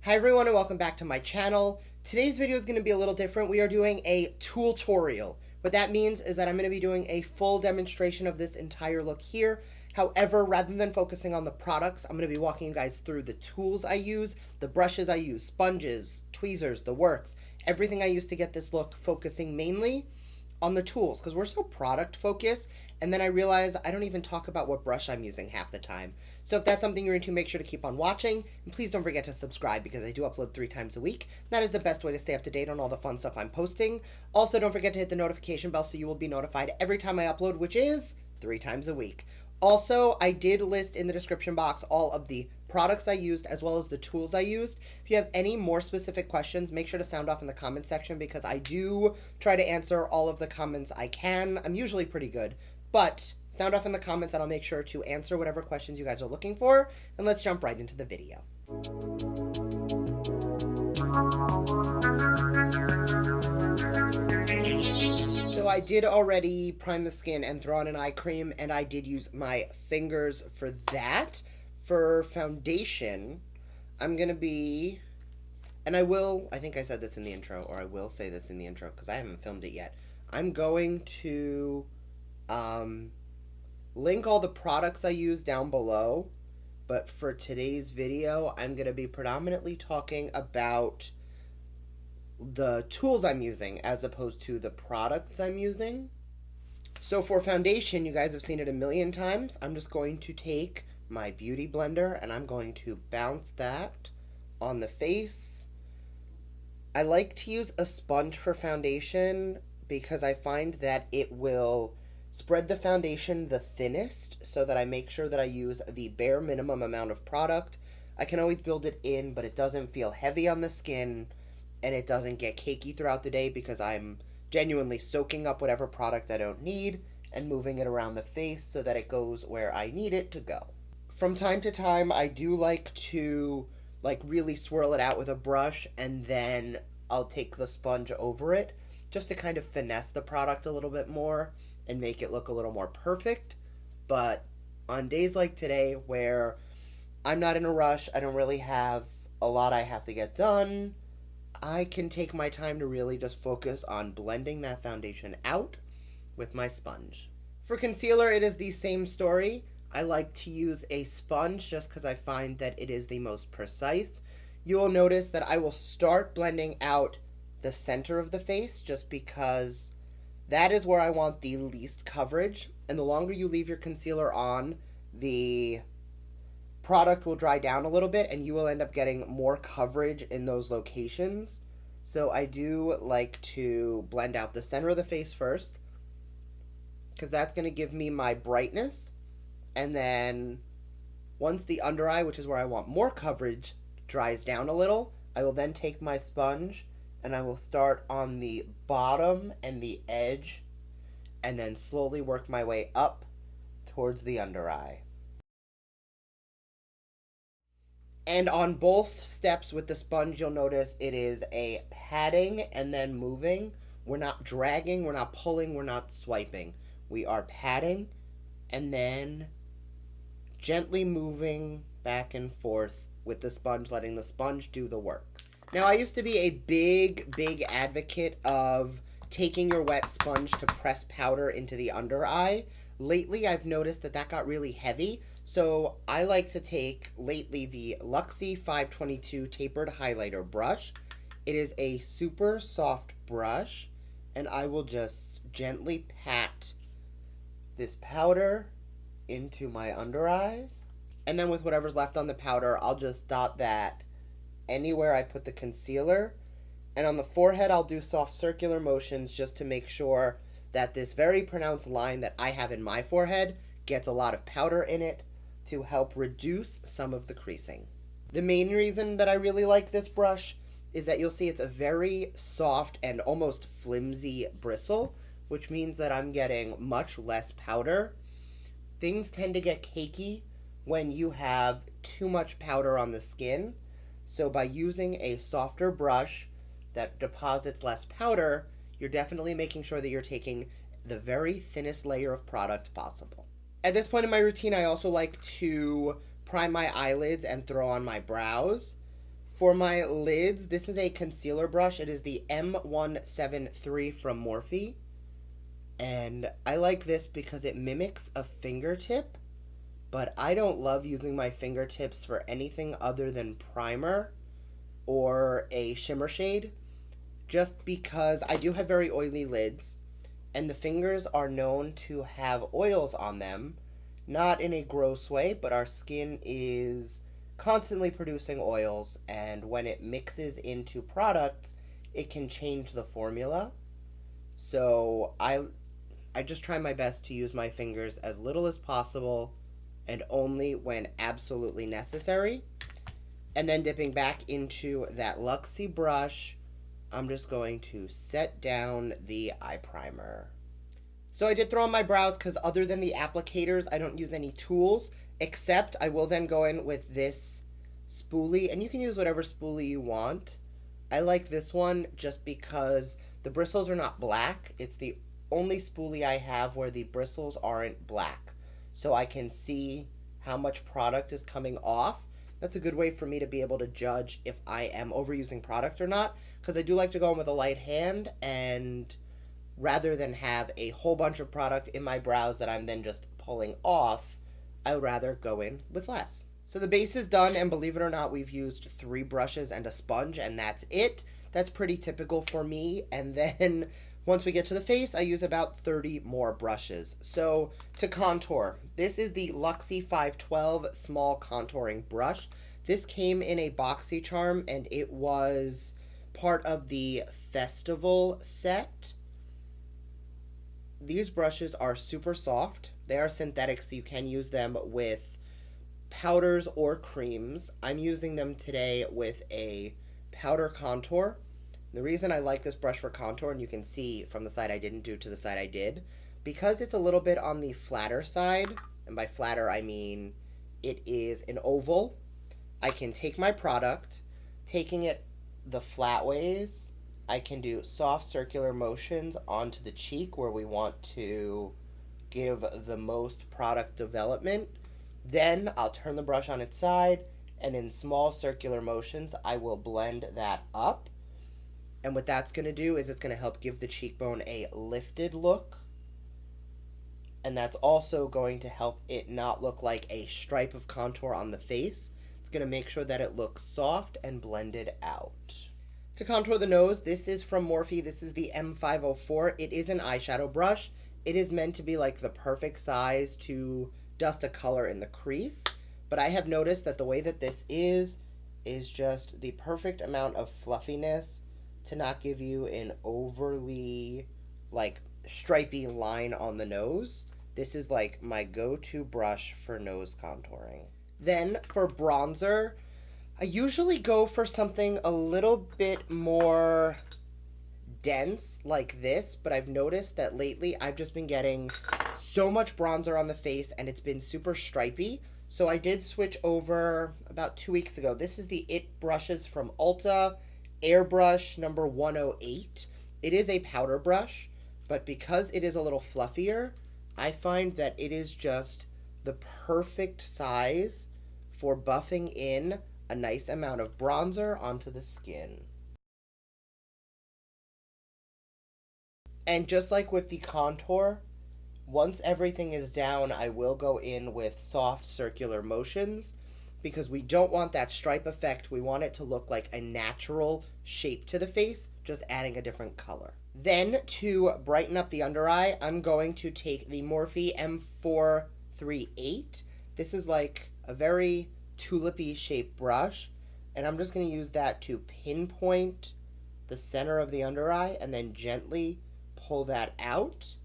Hi everyone and welcome back to my channel. Today's video is going to be a little different. We are doing a tutorial. What that means is that I'm going to be doing a full demonstration of this entire look here. However, rather than focusing on the products, I'm going to be walking you guys through the tools I use, the brushes I use, sponges, tweezers, the works, everything I use to get this look, focusing mainly on the tools because we're so product focused. And then I realize I don't even talk about what brush I'm using half the time. So if that's something you're into, make sure to keep on watching. And please don't forget to subscribe because I do upload 3 times a week. That is the best way to stay up to date on all the fun stuff I'm posting. Also, don't forget to hit the notification bell so you will be notified every time I upload, which is 3 times a week. Also, I did list in the description box all of the products I used as well as the tools I used. If you have any more specific questions, make sure to sound off in the comment section because I do try to answer all of the comments I can. I'm usually pretty good. But sound off in the comments and I'll make sure to answer whatever questions you guys are looking for. And let's jump right into the video. So I did already prime the skin and throw on an eye cream, and I did use my fingers for that. For foundation, I'm going to be, and I think I said this in the intro, or I will say this in the intro because I haven't filmed it yet. I'm going to link all the products I use down below, but for today's video I'm going to be predominantly talking about the tools I'm using as opposed to the products I'm using. So for foundation, you guys have seen it a million times. I'm just going to take my beauty blender and I'm going to bounce that on the face. I like to use a sponge for foundation because I find that it will spread the foundation the thinnest so that I make sure that I use the bare minimum amount of product. I can always build it in, but it doesn't feel heavy on the skin and it doesn't get cakey throughout the day because I'm genuinely soaking up whatever product I don't need and moving it around the face so that it goes where I need it to go. From time to time, I do like to really swirl it out with a brush and then I'll take the sponge over it just to kind of finesse the product a little bit more and make it look a little more perfect. But on days like today where I'm not in a rush, I don't really have a lot I have to get done, I can take my time to really just focus on blending that foundation out with my sponge. For concealer, it is the same story. I like to use a sponge just because I find that it is the most precise. You will notice that I will start blending out the center of the face just because that is where I want the least coverage, and the longer you leave your concealer on, the product will dry down a little bit and you will end up getting more coverage in those locations. So I do like to blend out the center of the face first because that's going to give me my brightness, and then once the under eye, which is where I want more coverage, dries down a little, I will then take my sponge and I will start on the bottom and the edge and then slowly work my way up towards the under eye. And on both steps with the sponge, you'll notice it is a patting and then moving. We're not dragging, we're not pulling, we're not swiping. We are patting and then gently moving back and forth with the sponge, letting the sponge do the work. Now, I used to be a big advocate of taking your wet sponge to press powder into the under eye. Lately, I've noticed that got really heavy, so I like to take, lately, the Luxie 522 Tapered Highlighter Brush. It is a super soft brush, and I will just gently pat this powder into my under eyes. And then with whatever's left on the powder, I'll just dot that anywhere I put the concealer, and on the forehead I'll do soft circular motions just to make sure that this very pronounced line that I have in my forehead gets a lot of powder in it to help reduce some of the creasing. The main reason that I really like this brush is that you'll see it's a very soft and almost flimsy bristle, which means that I'm getting much less powder. Things tend to get cakey when you have too much powder on the skin. So by using a softer brush that deposits less powder, you're definitely making sure that you're taking the very thinnest layer of product possible. At this point in my routine, I also like to prime my eyelids and throw on my brows. For my lids, this is a concealer brush. It is the M173 from Morphe. And I like this because it mimics a fingertip, but I don't love using my fingertips for anything other than primer or a shimmer shade, just because I do have very oily lids, and the fingers are known to have oils on them, not in a gross way, but our skin is constantly producing oils, and when it mixes into products, it can change the formula. So I just try my best to use my fingers as little as possible and only when absolutely necessary. And then dipping back into that Luxie brush, I'm just going to set down the eye primer. So I did throw on my brows because other than the applicators, I don't use any tools, except I will then go in with this spoolie, and you can use whatever spoolie you want. I like this one just because the bristles are not black. It's the only spoolie I have where the bristles aren't black, so I can see how much product is coming off. That's a good way for me to be able to judge if I am overusing product or not, because I do like to go in with a light hand, and rather than have a whole bunch of product in my brows that I'm then just pulling off, I would rather go in with less. So the base is done, and believe it or not, we've used 3 brushes and a sponge, and that's it. That's pretty typical for me. And then once we get to the face, I use about 30 more brushes. So to contour, this is the Luxie 512 small contouring brush. This came in a BoxyCharm, and it was part of the festival set. These brushes are super soft. They are synthetic, so you can use them with powders or creams. I'm using them today with a powder contour. The reason I like this brush for contour, and you can see from the side I didn't do to the side I did, because it's a little bit on the flatter side, and by flatter I mean it is an oval, I can take my product, taking it the flat ways, I can do soft circular motions onto the cheek where we want to give the most product development. Then I'll turn the brush on its side, and in small circular motions, I will blend that up. And what that's going to do is it's going to help give the cheekbone a lifted look. And that's also going to help it not look like a stripe of contour on the face. It's going to make sure that it looks soft and blended out. To contour the nose, this is from Morphe. This is the M504. It is an eyeshadow brush. It is meant to be like the perfect size to dust a color in the crease, but I have noticed that the way that this is just the perfect amount of fluffiness to not give you an overly like stripy line on the nose. This is like my go-to brush for nose contouring. Then for bronzer, I usually go for something a little bit more dense like this, but I've noticed that lately I've just been getting so much bronzer on the face and it's been super stripy. So I did switch over about 2 weeks ago. This is the IT brushes from ULTA, Airbrush number 108. It is a powder brush, but because it is a little fluffier, I find that it is just the perfect size for buffing in a nice amount of bronzer onto the skin. And just like with the contour, once everything is down, I will go in with soft circular motions because we don't want that stripe effect. We want it to look like a natural shape to the face, just adding a different color. Then to brighten up the under eye, I'm going to take the Morphe M438. This is like a very tulipy shaped brush, and I'm just going to use that to pinpoint the center of the under eye and then gently pull that out.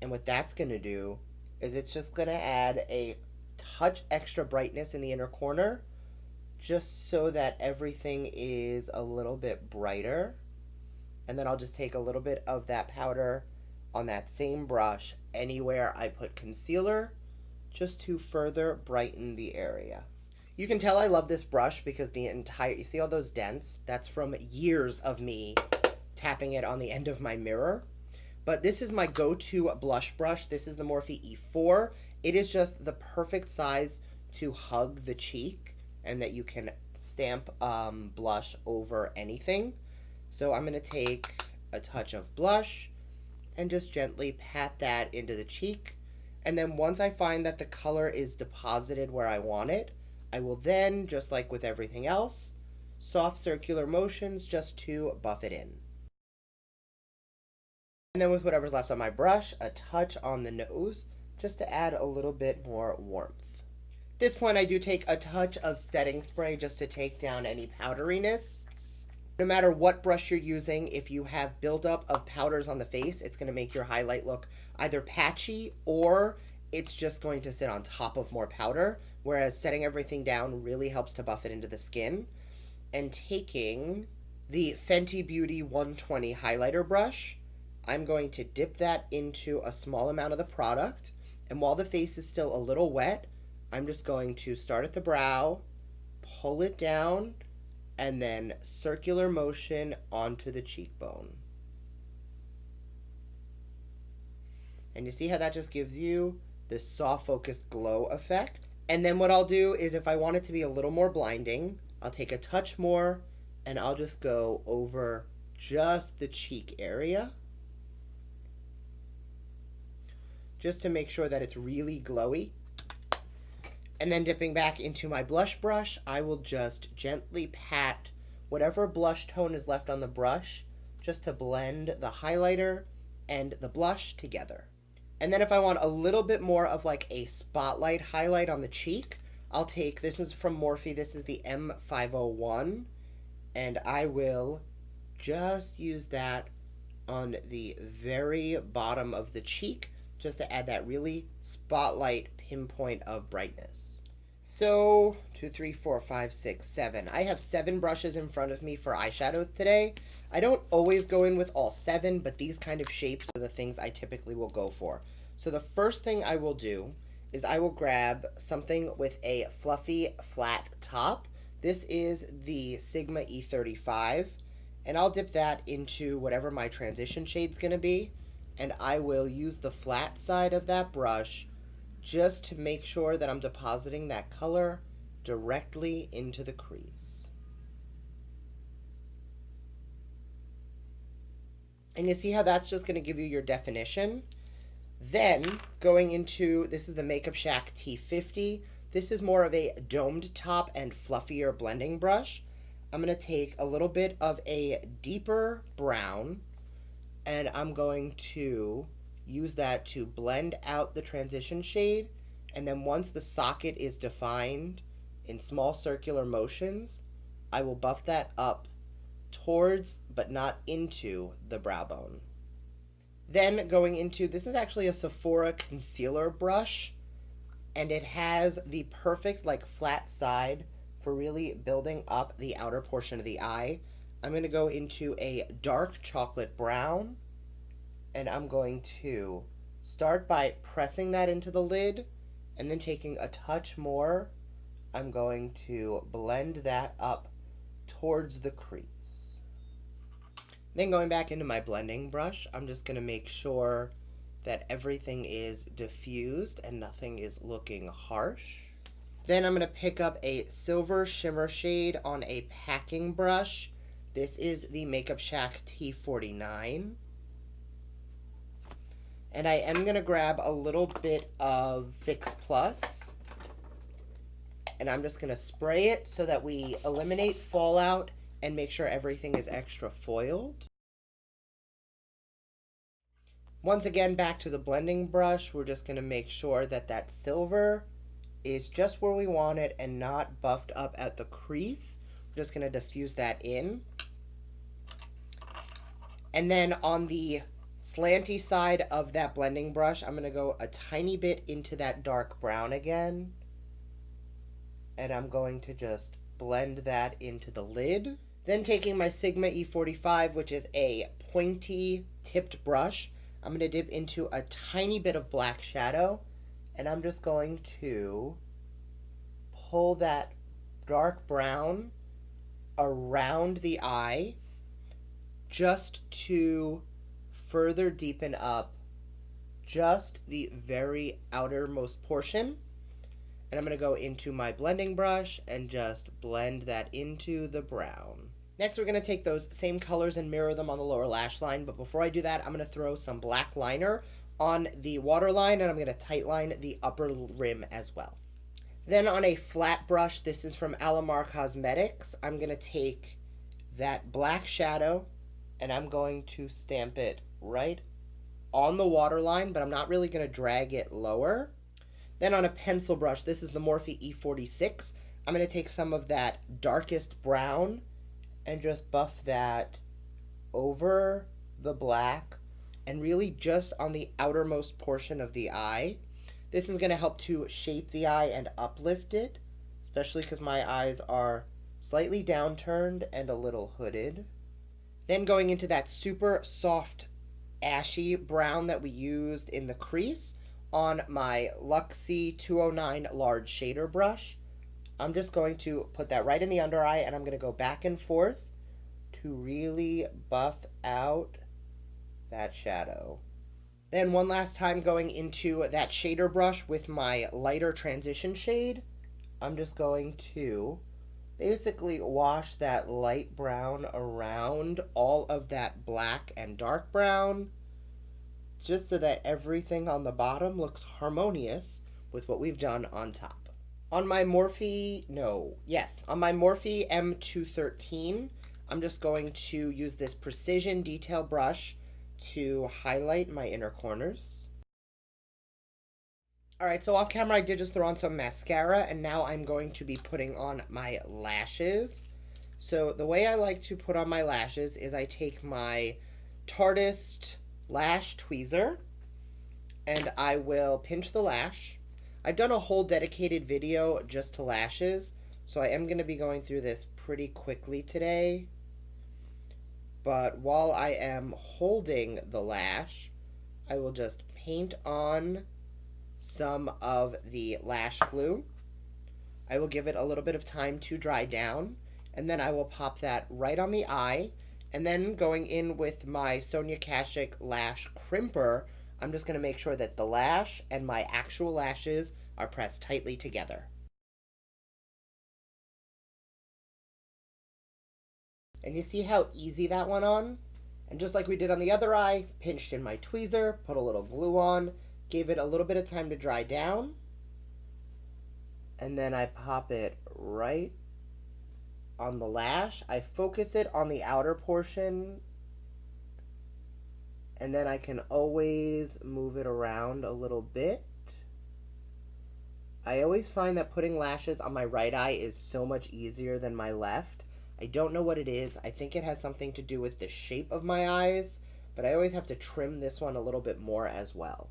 And what that's going to do is it's just going to add a touch extra brightness in the inner corner, just so that everything is a little bit brighter. And then I'll just take a little bit of that powder on that same brush anywhere I put concealer, just to further brighten the area. You can tell I love this brush because the entire, you see all those dents? That's from years of me tapping it on the end of my mirror. But this is my go-to blush brush. This is the Morphe E4. It is just the perfect size to hug the cheek and that you can stamp blush over anything. So I'm going to take a touch of blush and just gently pat that into the cheek. And then once I find that the color is deposited where I want it, I will then, just like with everything else, soft circular motions just to buff it in. And then with whatever's left on my brush, a touch on the nose just to add a little bit more warmth. At this point, I do take a touch of setting spray just to take down any powderiness. No matter what brush you're using, if you have buildup of powders on the face, it's going to make your highlight look either patchy or it's just going to sit on top of more powder, whereas setting everything down really helps to buff it into the skin. And taking the Fenty Beauty 120 highlighter brush, I'm going to dip that into a small amount of the product, and while the face is still a little wet, I'm just going to start at the brow, pull it down, and then circular motion onto the cheekbone. And you see how that just gives you this soft focused glow effect? And then what I'll do is, if I want it to be a little more blinding, I'll take a touch more and I'll just go over just the cheek area, just to make sure that it's really glowy. And then dipping back into my blush brush, I will just gently pat whatever blush tone is left on the brush just to blend the highlighter and the blush together. And then if I want a little bit more of like a spotlight highlight on the cheek, I'll take, this is from Morphe, this is the M501, and I will just use that on the very bottom of the cheek just to add that really spotlight pinpoint of brightness. So 2, 3, 4, 5, 6, 7. I have 7 brushes in front of me for eyeshadows today. I don't always go in with all 7, but these kind of shapes are the things I typically will go for. So the first thing I will do is I will grab something with a fluffy flat top. This is the Sigma E35, and I'll dip that into whatever my transition shade's going to be, and I will use the flat side of that brush just to make sure that I'm depositing that color directly into the crease. And you see how that's just going to give you your definition? Then, going into, this is the Makeup Shack T50. This is more of a domed top and fluffier blending brush. I'm going to take a little bit of a deeper brown, and I'm going to use that to blend out the transition shade, and then once the socket is defined in small circular motions, I will buff that up towards but not into the brow bone. Then going into, this is actually a Sephora concealer brush, and it has the perfect like flat side for really building up the outer portion of the eye. I'm going to go into a dark chocolate brown, and I'm going to start by pressing that into the lid, and then taking a touch more, I'm going to blend that up towards the crease. Then going back into my blending brush, I'm just going to make sure that everything is diffused and nothing is looking harsh. Then I'm going to pick up a silver shimmer shade on a packing brush. This is the Makeup Shack T49. And I am going to grab a little bit of Fix Plus, and I'm just going to spray it so that we eliminate fallout and make sure everything is extra foiled. Once again, back to the blending brush, we're just going to make sure that that silver is just where we want it and not buffed up at the crease. We're just going to diffuse that in. And then on the slanty side of that blending brush, I'm going to go a tiny bit into that dark brown again, and I'm going to just blend that into the lid. Then taking my Sigma E45, which is a pointy tipped brush, I'm going to dip into a tiny bit of black shadow, and I'm just going to pull that dark brown around the eye just to further deepen up just the very outermost portion. And I'm going to go into my blending brush and just blend that into the brown. Next, we're going to take those same colors and mirror them on the lower lash line. But before I do that, I'm going to throw some black liner on the waterline, and I'm going to tight line the upper rim as well. Then on a flat brush, this is from Alamar Cosmetics, I'm going to take that black shadow and I'm going to stamp it right on the waterline, but I'm not really going to drag it lower. Then on a pencil brush, this is the Morphe E46, I'm going to take some of that darkest brown and just buff that over the black and really just on the outermost portion of the eye. This is going to help to shape the eye and uplift it, especially because my eyes are slightly downturned and a little hooded. Then going into that super soft ashy brown that we used in the crease on my Luxie 209 large shader brush. I'm just going to put that right in the under eye, and I'm going to go back and forth to really buff out that shadow. Then one last time going into that shader brush with my lighter transition shade, I'm just going to basically wash that light brown around all of that black and dark brown, just so that everything on the bottom looks harmonious with what we've done on top. On my Morphe M213, I'm just going to use this precision detail brush to highlight my inner corners. Alright, so off camera I did just throw on some mascara, and now I'm going to be putting on my lashes. So the way I like to put on my lashes is I take my Tartiest lash tweezer and I will pinch the lash. I've done a whole dedicated video just to lashes, so I am going to be going through this pretty quickly today. But while I am holding the lash, I will just paint on some of the lash glue. I will give it a little bit of time to dry down, and then I will pop that right on the eye. And then going in with my Sonia Kashuk lash crimper, I'm just going to make sure that the lash and my actual lashes are pressed tightly together. And you see how easy that went on? And just like we did on the other eye, pinched in my tweezer, put a little glue on, gave it a little bit of time to dry down, and then I pop it right on the lash. I focus it on the outer portion, and then I can always move it around a little bit. I always find that putting lashes on my right eye is so much easier than my left. I don't know what it is. I think it has something to do with the shape of my eyes, but I always have to trim this one a little bit more as well.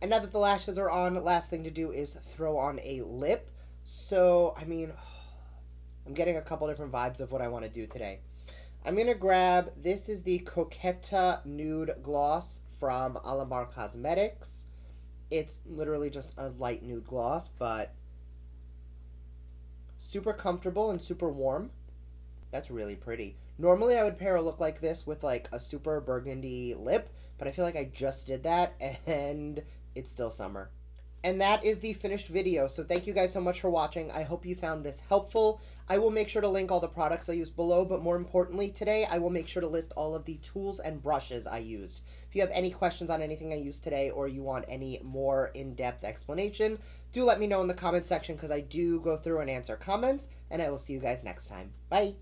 And now that the lashes are on, last thing to do is throw on a lip. So, I mean, I'm getting a couple different vibes of what I want to do today. I'm going to grab, this is the Coquette Nude Gloss from Alamar Cosmetics. It's literally just a light nude gloss, but super comfortable and super warm. That's really pretty. Normally I would pair a look like this with like a super burgundy lip, but I feel like I just did that and it's still summer. And that is the finished video. So thank you guys so much for watching. I hope you found this helpful. I will make sure to link all the products I used below, but more importantly today, I will make sure to list all of the tools and brushes I used. If you have any questions on anything I used today, or you want any more in-depth explanation, do let me know in the comment section, because I do go through and answer comments, and I will see you guys next time. Bye!